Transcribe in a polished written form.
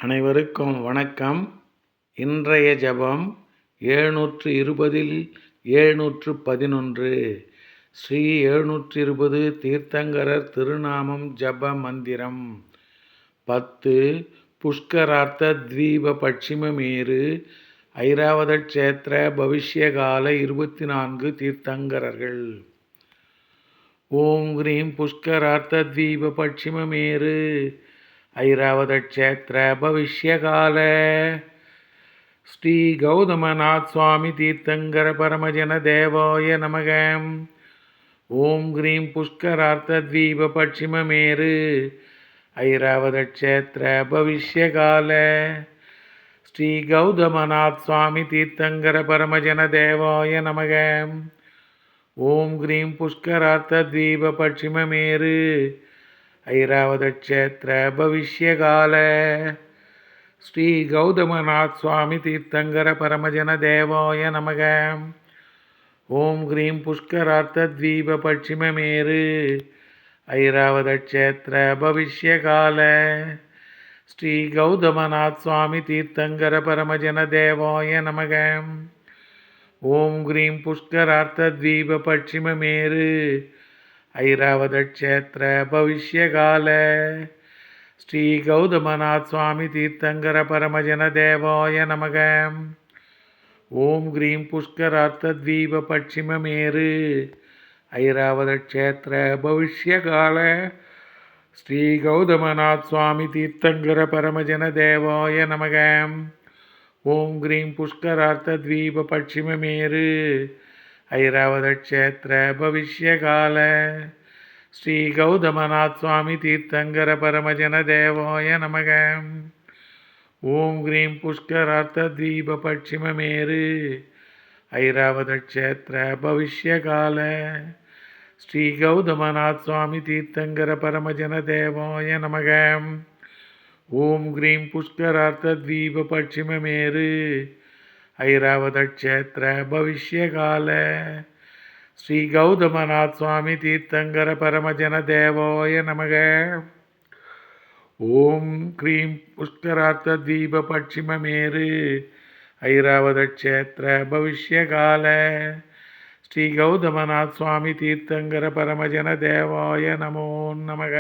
அனைவருக்கும் வணக்கம். இன்றைய ஜெபம் 720 711. ஸ்ரீ 720 தீர்த்தங்கரர் திருநாமம் ஜப மந்திரம். 10 புஷ்கரார்த்த தீப பட்சிமமேரு ஐராவத க்ஷேத்திர பவிஷ்யகால 24 தீர்த்தங்கரர்கள். ஓம் கிரீம் புஷ்கரார்த்த தீப பட்சிமமேரு ஐராவத க்ஷேத்திர பவிஷ்யகால ஸ்ரீ கௌதமநாத் சுவாமி தீர்த்தங்கர பரமஜன தேவாய நமக. ஓம் கிரீம் புஷ்கரார்த்த தீப பட்சிமமேரு ஐராவத க்ஷேத்திர பவிஷ்யகால ஸ்ரீ கௌதமநாத் சுவாமி தீர்த்தங்கர பரமஜன தேவாய நமக. ஓம் கிரீம் புஷ்கரார்த்த தீப பட்சிமமேரு ஐராவத க்ஷேத்திர பவிஷ்யகால ஸ்ரீ கௌதமநாத் சுவாமி தீர்த்தங்கர பரமஜன தேவாய நமக. ஓம் கிரீம் புஷ்கரார்த்த தீப பட்சிமமேரு ஐராவத க்ஷேத்திர பவிஷ்யகால ஸ்ரீ கௌதமநாத் சுவாமி தீர்த்தங்கர பரமஜன தேவாய நமக. ஓம் கிரீம் புஷ்கரார்த்த தீப பட்சிமமேரு ஐராவத க்ஷேத்திர பவிஷ்யகால ஸ்ரீ கௌதமநாத் சுவாமி தீர்த்தங்கர பரமஜன தேவாய நமக. ஓம் கிரீம் புஷ்கரார்த்த தீப பட்சிமமேரு ஐராவத க்ஷேத்திர பவிஷ்யகால ஸ்ரீ கௌதமநாத் சுவாமி தீர்த்தங்கர பரமஜன தேவாய நமக. ஓம் கிரீம் புஷ்கரார்த்த தீப பட்சிமமேரு ஐராவத க்ஷேத்திர பவிஷ்யகால ஸ்ரீ கௌதமநாத் சுவாமி தீர்த்தங்கர பரமஜன தேவாய நமக. ஓம் கிரீம் புஷ்கரார்த்த தீப பட்சிமமேரு ஐராவத க்ஷேத்திர பவிஷ்யகால ஸ்ரீ கௌதமநாத் சுவாமி தீர்த்தங்கர பரமஜன தேவாய நமக. ஓம் கிரீம் புஷ்கரார்த்த தீப பட்சிமமேரு ஐராவத க்ஷேத்திர பவிஷ்யகால ஸ்ரீ கௌதமநாத் சுவாமி தீர்த்தங்கர பரமஜன தேவாய நமக. ஓம் கிரீம் புஷ்கரார்த்த தீப பட்சிமமேரு ஐராவத க்ஷேத்திர பவிஷ்யகால ஸ்ரீ கௌதமநாத் சுவாமி தீர்த்தங்கர பரமஜன தேவாய நமோ நமக.